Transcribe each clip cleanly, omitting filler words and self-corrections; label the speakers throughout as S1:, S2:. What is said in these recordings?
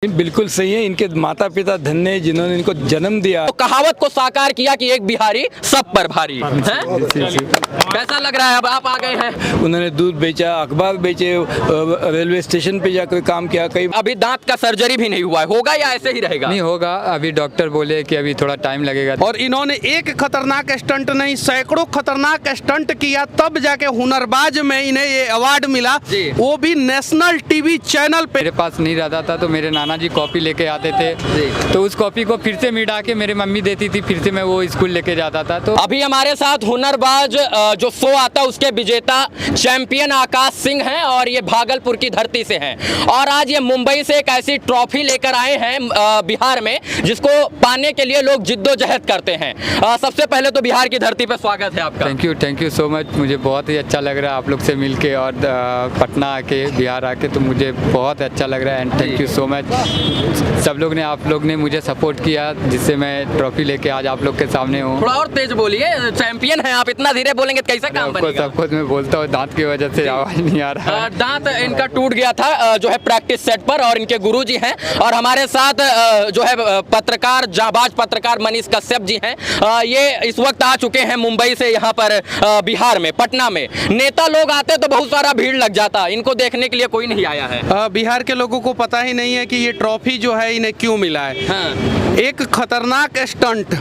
S1: बिल्कुल सही है। इनके माता पिता धन्य है जिन्होंने इनको जन्म दिया।
S2: तो कहावत को साकार किया कि एक बिहारी सब पर भारी है। कैसा लग रहा है? अब आप आ गए हैं।
S1: उन्होंने दूध बेचा, अखबार बेचे, रेलवे स्टेशन पे जाकर काम किया। कई
S2: अभी दांत का सर्जरी भी नहीं हुआ है, होगा या ऐसे ही रहेगा?
S3: नहीं होगा, अभी डॉक्टर बोले कि अभी थोड़ा टाइम लगेगा।
S4: और इन्होंने एक खतरनाक स्टंट नहीं, सैकड़ों खतरनाक स्टंट किया, तब जाके हुनरबाज में इन्हें ये अवार्ड मिला, वो भी नेशनल टीवी चैनल पे।
S3: मेरे पास नहीं रहता था तो मेरे नाना जी कॉपी लेके आते थे, तो उस कॉपी को फिर से मिटा के मेरे मम्मी देती थी, फिर से मैं वो स्कूल लेके जाता था। तो
S2: अभी हमारे साथ हुनरबाज जो शो आता है उसके विजेता चैंपियन आकाश सिंह हैं और ये भागलपुर की धरती से हैं और आज ये मुंबई से एक ऐसी ट्रॉफी लेकर आए हैं बिहार में जिसको पाने के लिए लोग जिद्दोजहद करते हैं। सबसे पहले तो बिहार की धरती पर स्वागत है आपका।
S3: Thank you so much. मुझे बहुत ही अच्छा लग रहा है आप लोग से मिलके और पटना आके, बिहार आके, तो मुझे बहुत अच्छा लग रहा है and thank you so much. सब लोग ने, आप लोग ने मुझे सपोर्ट किया जिससे मैं ट्रॉफी लेके आज आप लोग के सामने हूँ।
S2: थोड़ा और तेज बोलिए, चैंपियन हैं आप, इतना धीरे बोलेंगे तो कैसे काम बनेगा?
S3: सब कुछ मैं बोलता हूँ, दांत की वजह से आवाज नहीं आ रहा।
S2: दांत इनका टूट गया था जो है प्रैक्टिस सेट पर और इनके गुरुजी हैं और हमारे साथ जो है पत्रकार, जाबाज पत्रकार मनीष कश्यप जी हैं। ये इस वक्त आ चुके हैं मुंबई से यहाँ पर बिहार में, पटना में। नेता लोग आते तो बहुत सारा भीड़ लग जाता, इनको देखने के लिए कोई नहीं आया है।
S4: बिहार के लोगों को पता ही नहीं है कि ये ट्रॉफी जो है इन्हें क्यों मिला है।
S2: हाँ।
S4: एक खतरनाक स्टंट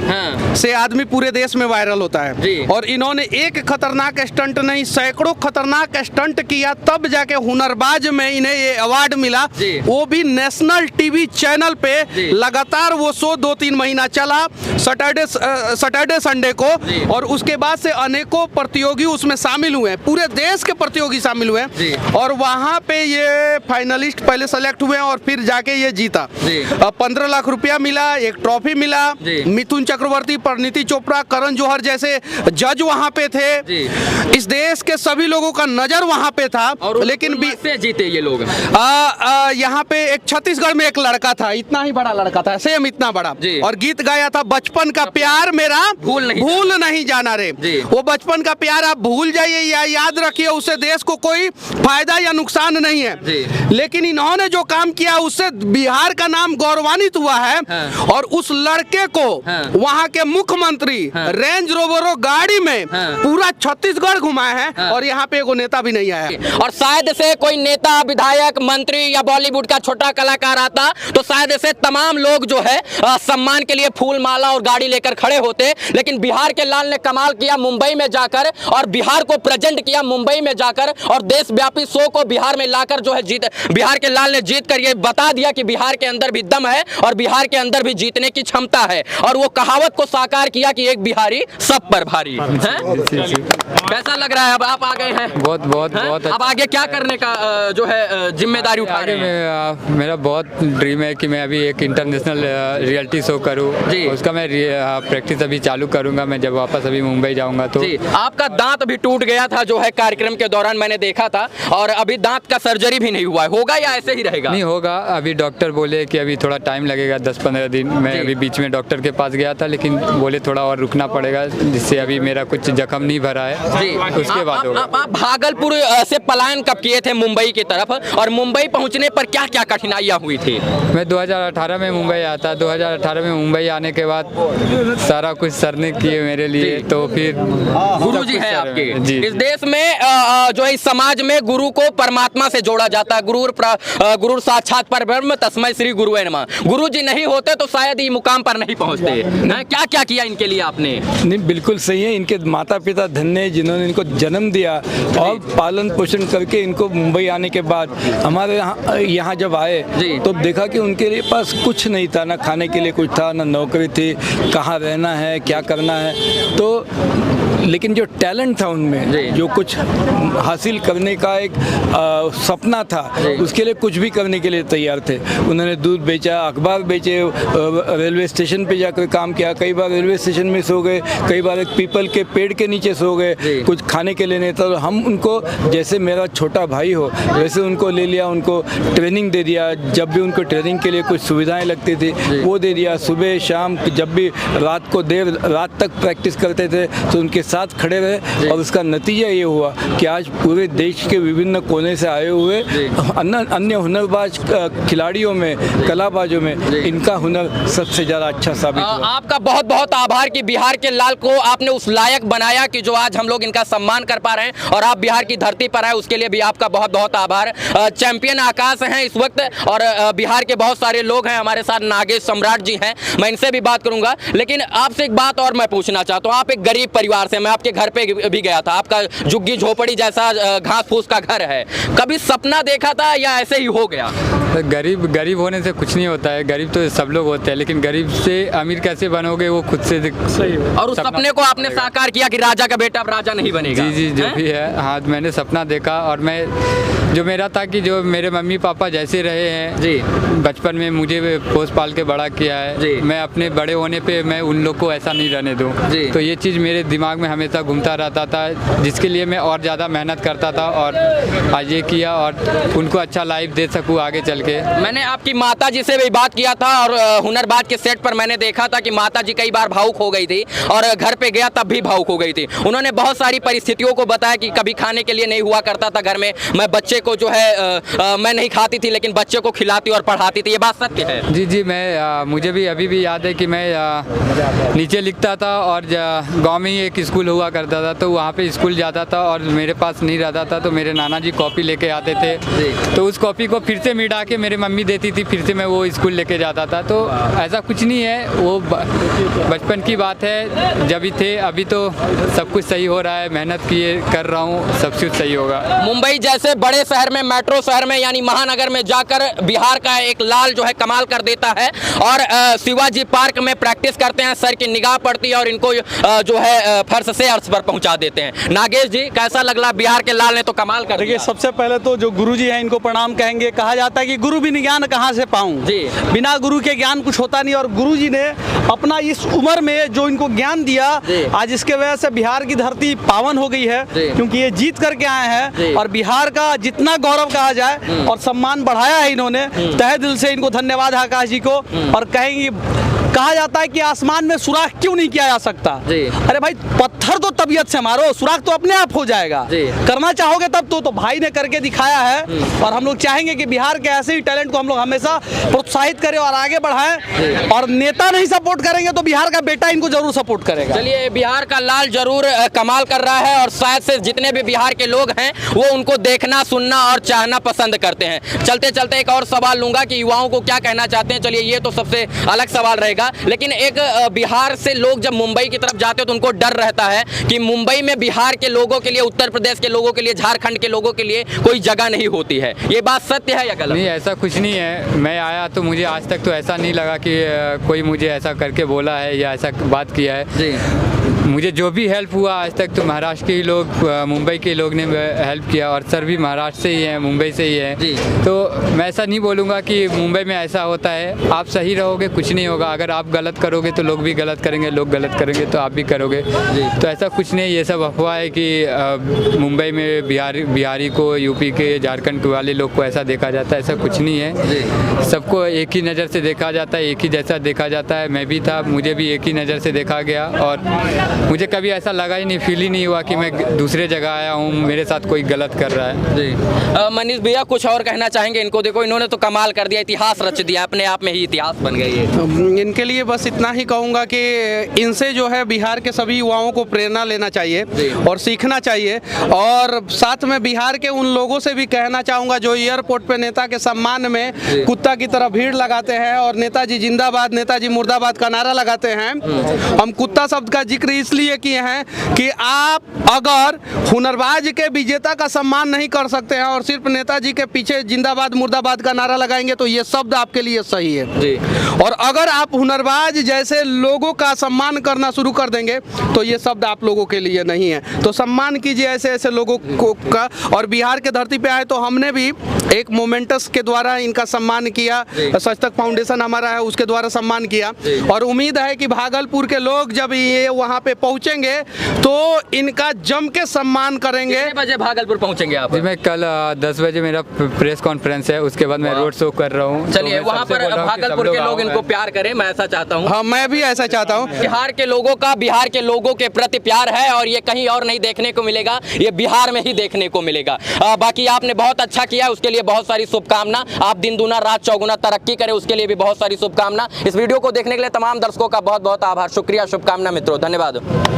S4: से आदमी पूरे देश में वायरल होता है और इन्होंने एक खतरनाक स्टंट नहीं, सैकड़ों खतरनाक स्टंट किया, तब जाके हुनरबाज में इन्हें ये अवार्ड मिला, वो भी नेशनल टीवी चैनल पे। लगातार वो शो 2-3 महीना चला, सैटरडे संडे को, और उसके बाद से अनेकों प्रतियोगी उसमें शामिल हुए, पूरे देश के प्रतियोगी शामिल हुए और वहां पे ये फाइनलिस्ट पहले सेलेक्ट हुए और फिर जाके ये जीता। 15 लाख रुपया मिला, एक ट्रॉफी मिला। मिथुन चक्रवर्ती, परिणीति चोपड़ा, करण जौहर जैसे जज वहां पे थे। इस देश के सभी लोगों का नजर वहां पे था, लेकिन
S2: से जीते ये लोग।
S4: यहाँ पे एक छत्तीसगढ़ में एक लड़का था, इतना ही बड़ा लड़का था, सेम इतना बड़ा, और गीत गाया था बचपन का प्यार मेरा भूल नहीं जाना रे। वो बचपन का प्यार आप भूल जाइए या याद रखिए, उससे देश को कोई फायदा या नुकसान नहीं है, लेकिन इन्होंने जो काम किया उससे बिहार का नाम गौरवान्वित हुआ है। और उस लड़के को वहां के मुख्यमंत्री रेंज रोवरो गाड़ी में पूरा छत्तीसगढ़ घुमाए हैं और यहाँ पे एगो नेता भी नहीं आया।
S2: और शायद से कोई नेता, विधायक, मंत्री या बॉलीवुड का छोटा कलाकार आता तो शायद से तमाम लोग जो है सम्मान के लिए फूल माला और गाड़ी लेकर खड़े होते, लेकिन बिहार के लाल ने कमाल किया मुंबई में जाकर और बिहार को प्रेजेंट किया मुंबई में जाकर और देशव्यापी शो को बिहार में लाकर जो है बिहार के लाल ने जीत कर ये बता दिया कि बिहार के अंदर भी दम है और बिहार के अंदर भी जीतने की क्षमता है और वो कहावत को साकार किया कि एक बिहारी सब पर भारी है। कैसा लग रहा है? अब आप आ गए हैं।
S3: बहुत
S2: अब आगे क्या करने का जो है जिम्मेदारी उठा रहे हैं?
S3: मेरा बहुत ड्रीम है कि मैं अभी एक इंटरनेशनल रियलिटी शो करूं, उसका मैं प्रैक्टिस अभी चालू करूंगा मैं जब वापस अभी मुंबई जाऊंगा तो।
S2: आपका दांत अभी टूट गया था जो है कार्यक्रम के दौरान मैंने देखा था और अभी दांत का सर्जरी भी नहीं हुआ है, होगा या ऐसे ही रहेगा?
S3: नहीं होगा, अभी डॉक्टर बोले कि अभी थोड़ा टाइम लगेगा, 10-15 दिन। मैं अभी बीच में डॉक्टर के पास गया था लेकिन बोले थोड़ा और रुकना पड़ेगा, जिससे अभी मेरा कुछ जख्म नहीं भरा है, उसके बाद होगा।
S2: आप भागलपुर से पलायन कब किए थे मुंबई की तरफ और मुंबई पहुंचने पर क्या क्या कठिनाइयां हुई थी?
S3: मैं 2018 में मुंबई आया था। 2018 में मुंबई आने के बाद सारा कुछ सर ने किए मेरे लिए, तो फिर
S2: गुरु जी है आपके। इस देश में जो है इस समाज में गुरु को परमात्मा से जोड़ा जाता है। गुरु साक्षात परब्रह्म तस्मै श्री गुरुवे नमः। गुरु जी नहीं होते तो शायद ये मुकाम पर नहीं पहुंचते। क्या क्या किया इनके लिए आपने?
S1: नहीं, बिल्कुल सही है। इनके माता पिता धन्य है जिन्होंने इनको जन्म दिया और पालन पोषण करके इनको मुंबई आने के बाद हमारे यहाँ जब आए तो देखा कि उनके पास कुछ नहीं था, ना खाने के लिए कुछ था, ना नौकरी थी, कहाँ रहना है, क्या करना है। तो लेकिन जो टैलेंट था उनमें, जो कुछ हासिल करने का एक सपना था, उसके लिए कुछ भी करने के लिए तैयार थे। उन्होंने दूध बेचा, अखबार बेचे, रेलवे स्टेशन पे जाकर काम किया, कई बार रेलवे स्टेशन में सो गए, कई बार एक पीपल के पेड़ के नीचे सो गए, कुछ खाने के लिए नहीं था। तो हम उनको जैसे मेरा छोटा भाई हो वैसे उनको ले लिया, उनको ट्रेनिंग दे दिया। जब भी उनको ट्रेनिंग के लिए कुछ सुविधाएं लगती थी वो दे दिया। सुबह शाम जब भी रात तक प्रैक्टिस करते थे तो उनके उनके साथ खड़े रहे और उसका नतीजा ये हुआ कि आज पूरे देश के विभिन्न कोने से आए हुए अन्य हुनरबाज खिलाड़ियों में, कलाबाजों में इनका हुनर सबसे ज़्यादा अच्छा साबित हुआ।
S2: आपका बहुत बहुत आभार कि बिहार के लाल को आपने उस लायक बनाया कि जो आज हम लोग इनका सम्मान कर पा रहे हैं और आप बिहार की धरती पर आए, उसके लिए भी आपका बहुत बहुत आभार। चैंपियन आकाश हैं इस वक्त और बिहार के बहुत सारे लोग हैं हमारे साथ, नागेश सम्राट जी हैं, मैं इनसे भी बात करूंगा। लेकिन आपसे एक बात और मैं पूछना चाहता हूँ, आप एक गरीब परिवार से, मैं आपके घर पे भी गया था, आपका झुग्गी झोपड़ी जैसा घास फूस का घर है, कभी सपना देखा था या ऐसे ही हो गया?
S3: गरीब होने से कुछ नहीं होता है, गरीब तो सब लोग होते हैं, लेकिन गरीब से अमीर कैसे बनोगे वो खुद से सही।
S2: और उस सपने को आपने साकार किया कि राजा का बेटा अब राजा नहीं बनेगा?
S3: जी जी, जो भी है, हाँ मैंने सपना देखा और मैं जो मेरा था कि जो मेरे मम्मी पापा जैसे रहे हैं
S2: जी,
S3: बचपन में मुझे पोस पाल के बड़ा किया है
S2: जी,
S3: मैं अपने बड़े होने पे मैं उन लोग को ऐसा नहीं रहने दूं। तो ये चीज़ मेरे दिमाग में हमेशा घूमता रहता था, जिसके लिए मैं और ज़्यादा मेहनत करता था और आज ये किया और उनको अच्छा लाइफ दे सकूँ आगे चल के।
S2: मैंने आपकी माता जी से भी बात किया था और हुनरबाज के सेट पर मैंने देखा था कि माता जी कई बार भावुक हो गई थी और घर पे गया तब भी भावुक हो गई थी। उन्होंने बहुत सारी परिस्थितियों को बताया कि कभी खाने के लिए नहीं हुआ करता था घर में, मैं बच्चे को जो है मैं नहीं खाती थी लेकिन बच्चे को खिलाती और पढ़ाती थी, ये बात सत्य है?
S3: जी जी, मैं मुझे भी अभी भी याद है कि मैं नीचे लिखता था और गांव में ही एक स्कूल हुआ करता था, तो वहाँ पे स्कूल जाता था और मेरे पास नहीं रहता था तो मेरे नाना जी कॉपी लेके आते थे, तो उस कॉपी को फिर से मिटा के मेरे मम्मी देती थी, फिर से मैं वो स्कूल लेके जाता था। तो ऐसा कुछ नहीं है, वो बचपन की बात है, जब भी थे, अभी तो सब कुछ सही हो रहा है, मेहनत किए कर रहा हूँ, सब कुछ सही होगा।
S2: मुंबई जैसे बड़े शहर में, मेट्रो शहर में यानी महानगर में जाकर बिहार का एक लाल जो है कमाल कर देता है और शिवाजी पार्क में प्रैक्टिस करते हैं, सर की निगाह पड़ती है और इनको जो है फर्श से अर्श पर पहुंचा देते हैं। नागेश जी, कैसा लगा? बिहार के लाल ने तो कमाल कर दिया।
S5: सबसे पहले तो जो गुरु जी हैं इनको प्रणाम कहेंगे। कहा जाता है कि गुरु बिन ज्ञान कहाँ से पाऊं, बिना गुरु के ज्ञान कुछ होता नहीं, और गुरु जी ने अपना इस उम्र में जो इनको ज्ञान दिया, आज इसके वजह से बिहार की धरती पावन हो गई है, क्योंकि ये जीत करके आए हैं और बिहार का जितना गौरव कहा जाए और सम्मान बढ़ाया है इन्होंने, तहे दिल से इनको धन्यवाद आकाश जी को। और कहेंगे, कहा जाता है कि आसमान में सुराख क्यों नहीं किया जा सकता? अरे भाई, पत्थर तो तबीयत से मारो, सुराख तो अपने आप हो जाएगा, करना चाहोगे तब तो भाई ने करके दिखाया है। और हम लोग चाहेंगे कि बिहार के ऐसे ही टैलेंट को हम लोग हमेशा प्रोत्साहित करें और आगे बढ़ाएं, और नेता नहीं सपोर्ट करेंगे तो बिहार का बेटा इनको जरूर सपोर्ट करेगा।
S2: चलिए, बिहार का लाल जरूर कमाल कर रहा है और शायद से जितने भी बिहार के लोग हैं वो उनको देखना, सुनना और चाहना पसंद करते हैं। चलते चलते एक और सवाल लूंगा कि युवाओं को क्या कहना चाहते हैं। चलिए, ये तो सबसे अलग सवाल रहेगा, लेकिन एक बिहार से लोग जब मुंबई की तरफ जाते हो तो उनको डर रहता है कि मुंबई में बिहार के लोगों के लिए, उत्तर प्रदेश के लोगों के लिए, झारखंड के लोगों के लिए कोई जगह नहीं होती है, ये बात सत्य है या गलत?
S3: नहीं, ऐसा कुछ नहीं है। मैं आया तो मुझे आज तक तो ऐसा नहीं लगा कि कोई मुझे ऐसा करके बोला है या ऐसा बात किया है जी। मुझे जो भी हेल्प हुआ आज तक तो महाराष्ट्र के ही लोग, मुंबई के लोग ने हेल्प किया, और सर भी महाराष्ट्र से ही हैं, मुंबई से ही है। तो मैं ऐसा नहीं बोलूँगा कि मुंबई में ऐसा होता है। आप सही रहोगे कुछ नहीं होगा, अगर आप गलत करोगे तो लोग भी गलत करेंगे, लोग गलत करेंगे तो आप भी करोगे। तो ऐसा कुछ नहीं, ये सब अफवाह है कि मुंबई में बिहारी को, यूपी के, झारखंड के वाले लोग को ऐसा देखा जाता है, ऐसा कुछ नहीं है। सबको एक ही नज़र से देखा जाता है, एक ही जैसा देखा जाता है। मैं भी था, मुझे भी एक ही नज़र से देखा गया और मुझे कभी ऐसा लगा ही नहीं, फील ही नहीं हुआ कि मैं दूसरे जगह आया हूँ, मेरे साथ कोई गलत कर रहा है जी।
S2: मनीष भैया, कुछ और कहना चाहेंगे? इनको देखो, इन्होंने तो कमाल कर दिया, इतिहास रच दिया, अपने आप में ही इतिहास बन गई है।
S4: इनके लिए बस इतना ही कहूँगा कि इनसे जो है बिहार के सभी युवाओं को प्रेरणा लेना चाहिए और सीखना चाहिए, और साथ में बिहार के उन लोगों से भी कहना चाहूँगा जो एयरपोर्ट पे नेता के सम्मान में कुत्ता की तरह भीड़ लगाते हैं और नेताजी जिंदाबाद, नेताजी मुर्दाबाद का नारा लगाते हैं। हम कुत्ता शब्द का जिक्र इसलिए किए हैं कि आप अगर हुनरबाज के विजेता का सम्मान नहीं कर सकते हैं और सिर्फ नेताजी के पीछे जिंदाबाद मुर्दाबाद का नारा लगाएंगे तो ये शब्द आपके लिए सही है जी। और अगर आप हुनरबाज जैसे लोगों का सम्मान करना शुरू कर देंगे तो ये शब्द आप लोगों के लिए नहीं है। तो सम्मान कीजिए ऐसे ऐसे लोगों को का। और बिहार के धरती पे आए तो हमने भी एक मोमेंटस के द्वारा इनका सम्मान किया, सच तक फाउंडेशन हमारा है उसके द्वारा सम्मान किया, और उम्मीद है कि भागलपुर के लोग जब ये वहाँ पे पहुँचेंगे तो इनका जम के सम्मान करेंगे।
S2: कितने बजे भागलपुर पहुंचेंगे आप?
S3: जी मैं कल 10 बजे मेरा प्रेस कॉन्फ्रेंस है, उसके बाद मैं रोड शो कर रहा हूँ।
S2: चलिए वहाँ पर भागलपुर के लोग इनको प्यार करें, मैं ऐसा चाहता हूँ।
S4: हाँ मैं भी ऐसा चाहता हूँ।
S2: बिहार के लोगों का बिहार के लोगों के प्रति प्यार है और ये कहीं और नहीं देखने को मिलेगा, ये बिहार में ही देखने को मिलेगा। बाकी आपने बहुत अच्छा किया, उसके लिए बहुत सारी शुभकामना। आप दिन दूना रात चौगुना तरक्की करें, उसके लिए भी बहुत सारी शुभकामना। इस वीडियो को देखने के लिए तमाम दर्शकों का बहुत बहुत आभार, शुक्रिया, शुभकामना मित्रों, धन्यवाद।